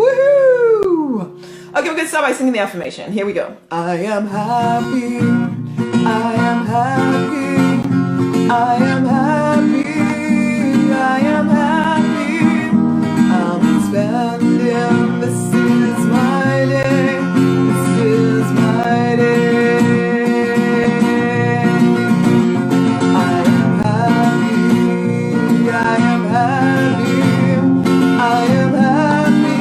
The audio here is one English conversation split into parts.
Woohoo! Okay, we're gonna start by singing the affirmation. Here we go. I am happy. I am happy. I am happy. I am happy. I'm expanding. This is my day. This is my day. I am happy. I am happy. I am happy.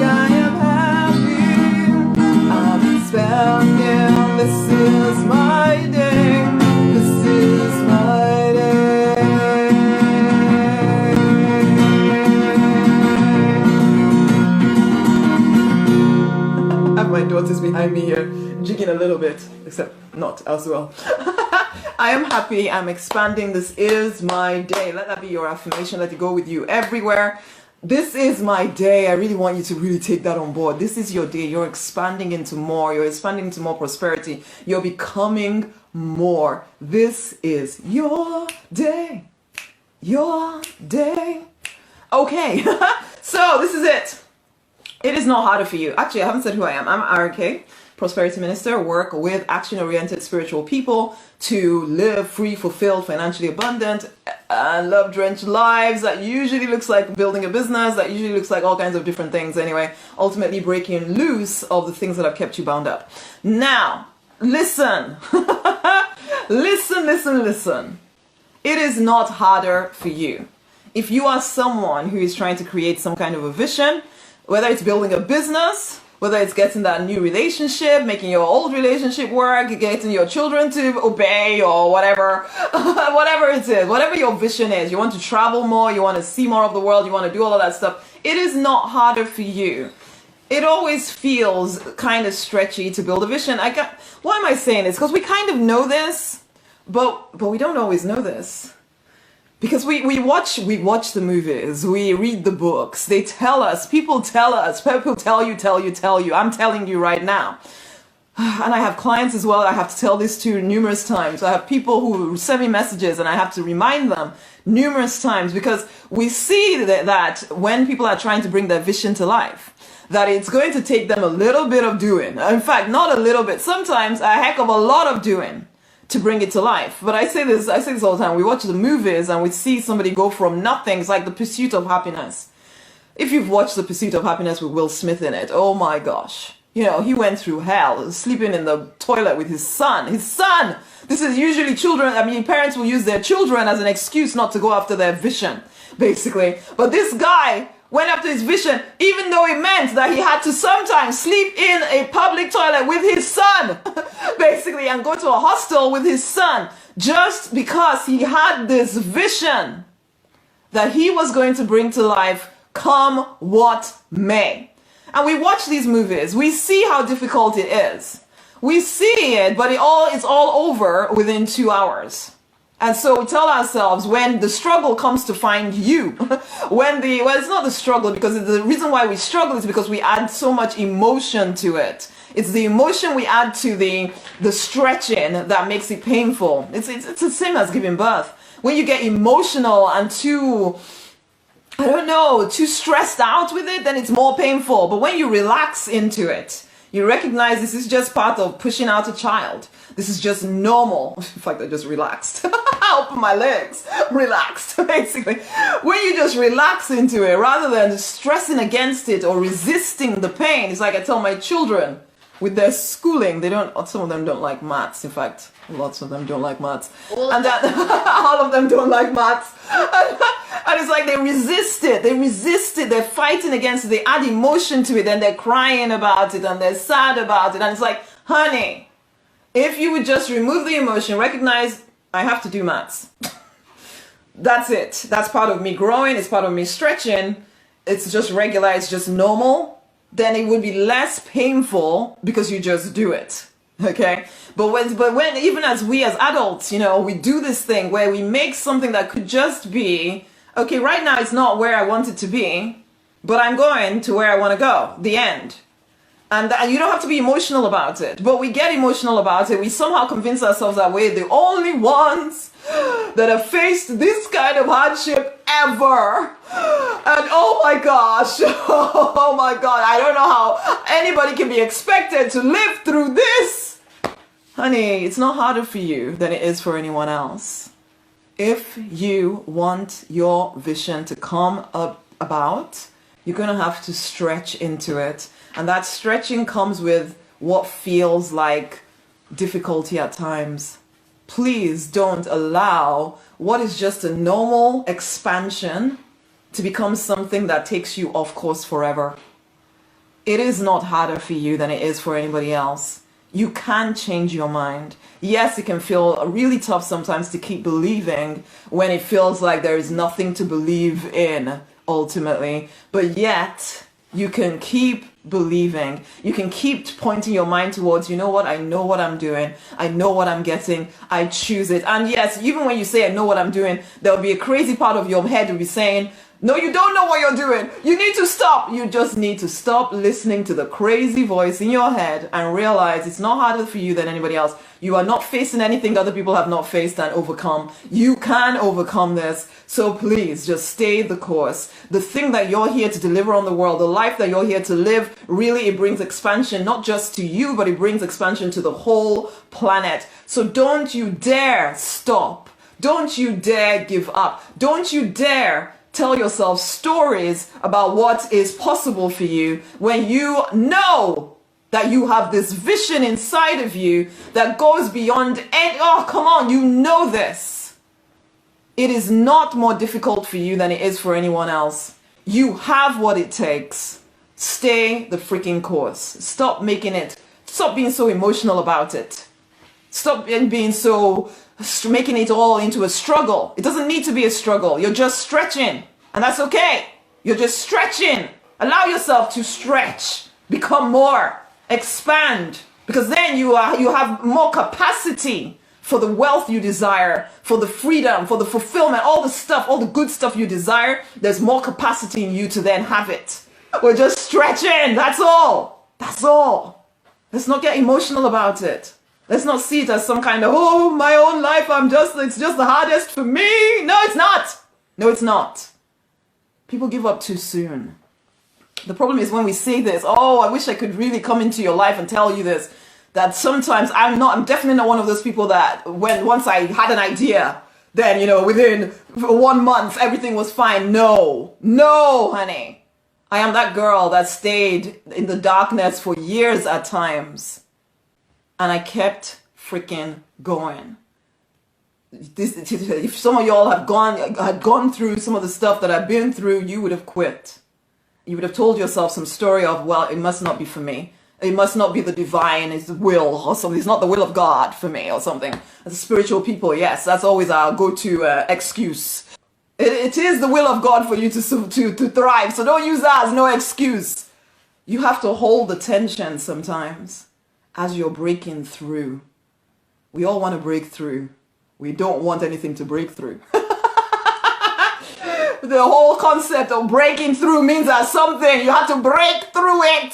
I am happy. I'm expanding. This is my day. This is my day. I have my daughters behind me here, jigging a little bit, except not as well. I am happy, I'm expanding, this is my day. Let that be your affirmation, let it go with you everywhere. This is my day. I really want you to really take that on board. This is your day. You're expanding into more. You're expanding into more prosperity. You're becoming more. This is your day. Your day. Okay, so this is it. It is not harder for you. Actually, I haven't said who I am. I'm RK, Prosperity Minister. Work with action-oriented spiritual people to live free, fulfilled, financially abundant, love-drenched lives that usually looks like building a business, that usually looks like all kinds of different things anyway, ultimately breaking loose of the things that have kept you bound up. Now, listen. Listen. It is not harder for you. If you are someone who is trying to create some kind of a vision, whether it's building a business, whether it's getting that new relationship, making your old relationship work, getting your children to obey or whatever, whatever it is, whatever your vision is, you want to travel more, you want to see more of the world, you want to do all of that stuff, it is not harder for you. It always feels kind of stretchy to build a vision. Why am I saying this? Because we kind of know this, but we don't always know this. Because we watch the movies, we read the books, they tell us, people tell you, I'm telling you right now. And I have clients as well, I have to tell this to numerous times. I have people who send me messages and I have to remind them numerous times because we see that when people are trying to bring their vision to life, that it's going to take them a little bit of doing. In fact, not a little bit, sometimes a heck of a lot of doing to bring it to life. But I say this all the time. We watch the movies and we see somebody go from nothing. It's like The Pursuit of Happiness. If you've watched The Pursuit of Happiness with Will Smith in it, oh my gosh. You know, he went through hell, sleeping in the toilet with his son. His son! This is usually children, parents will use their children as an excuse not to go after their vision, basically. But this guy went after his vision, even though it meant that he had to sometimes sleep in a public toilet with his son, basically, and go to a hostel with his son, just because he had this vision that he was going to bring to life, come what may. And we watch these movies, we see how difficult it is. We see it, but it's all over within 2 hours. And so we tell ourselves when the struggle comes to find you, well, it's not the struggle, because the reason why we struggle is because we add so much emotion to it. It's the emotion we add to the stretching that makes it painful. It's the same as giving birth. When you get emotional and too stressed out with it, then it's more painful. But when you relax into it, you recognize this is just part of pushing out a child. This is just normal. In fact, I just relaxed. Open my legs. Relaxed, basically. When you just relax into it, rather than stressing against it or resisting the pain, it's like I tell my children with their schooling, some of them don't like maths. In fact, lots of them don't like maths. All of them don't like maths. And it's like they resist it. They're fighting against it. They add emotion to it and they're crying about it and they're sad about it. And it's like, honey, if you would just remove the emotion, recognize I have to do maths. That's it. That's part of me growing. It's part of me stretching. It's just regular. It's just normal. Then it would be less painful because you just do it. Okay? But when even as adults, we do this thing where we make something that could just be, okay, right now it's not where I want it to be, but I'm going to where I want to go. The end. And you don't have to be emotional about it. But we get emotional about it. We somehow convince ourselves that we're the only ones that have faced this kind of hardship ever. And oh my gosh, oh my God, I don't know how anybody can be expected to live through this. Honey, it's not harder for you than it is for anyone else. If you want your vision to come about, you're going to have to stretch into it. And that stretching comes with what feels like difficulty at times. Please don't allow what is just a normal expansion to become something that takes you off course forever. It is not harder for you than it is for anybody else. You can change your mind. Yes, it can feel really tough sometimes to keep believing when it feels like there is nothing to believe in ultimately, but yet you can keep believing. You can keep pointing your mind towards, you know what, I know what I'm doing. I know what I'm getting. I choose it. And yes, even when you say I know what I'm doing, there'll be a crazy part of your head will be saying, no, you don't know what you're doing. You need to stop. You just need to stop listening to the crazy voice in your head and realize it's not harder for you than anybody else. You are not facing anything that other people have not faced and overcome. You can overcome this. So please just stay the course. The thing that you're here to deliver on the world, the life that you're here to live, really it brings expansion, not just to you, but it brings expansion to the whole planet. So don't you dare stop. Don't you dare give up. Don't you dare tell yourself stories about what is possible for you when you know that you have this vision inside of you that goes beyond any, oh, come on, you know this. It is not more difficult for you than it is for anyone else. You have what it takes. Stay the freaking course. Stop being so emotional about it. Stop being so making it all into a struggle. It doesn't need to be a struggle. You're just stretching, and that's okay. You're just stretching. Allow yourself to stretch, become more, expand, because then you have more capacity for the wealth you desire, for the freedom, for the fulfillment, all the stuff, all the good stuff you desire. There's more capacity in you to then have it. We're just stretching. That's all. That's all. Let's not get emotional about it. Let's not see it as some kind of, oh, my own life, it's just the hardest for me. No, it's not. No, it's not. People give up too soon. The problem is when we say this, oh, I wish I could really come into your life and tell you this, that sometimes I'm definitely not one of those people that once I had an idea, then, within 1 month, everything was fine. No, honey. I am that girl that stayed in the darkness for years at times. And I kept freaking going. If some of y'all had gone through some of the stuff that I've been through, you would have quit. You would have told yourself some story of, well, it must not be for me. It must not be the divine, it's the will or something. It's not the will of God for me or something. As spiritual people, yes, that's always our go-to excuse. It is the will of God for you to thrive. So don't use that as no excuse. You have to hold the tension sometimes as you're breaking through. We all want to break through. We don't want anything to break through. The whole concept of breaking through means that something, you have to break through it.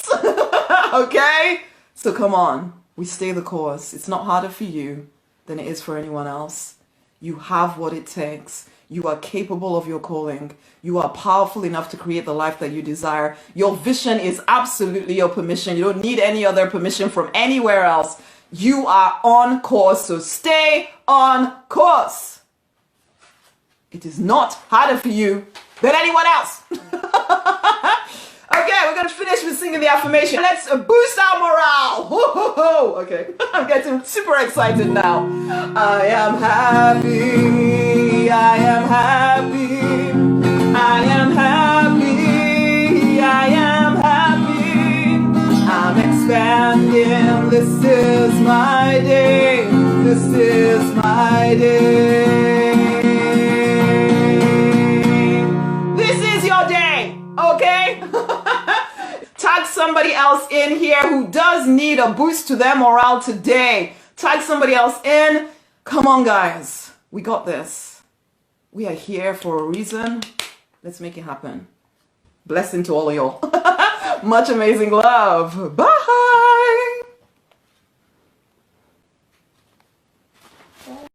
Okay? So come on, we stay the course. It's not harder for you than it is for anyone else. You have what it takes. You are capable of your calling. You are powerful enough to create the life that you desire. Your vision is absolutely your permission. You don't need any other permission from anywhere else. You are on course, so stay on course. It is not harder for you than anyone else. Okay, we're going to finish with singing the affirmation. Let's boost our morale. Okay, I'm getting super excited now. I am happy. I am happy. I am happy. I am happy. I'm expanding. This is my day. This is my day. This is your day, okay? Tag somebody else in here who does need a boost to their morale today. Tag somebody else in. Come on, guys. We got this. We are here for a reason. Let's make it happen. Blessing to all of y'all. Much amazing love. Bye.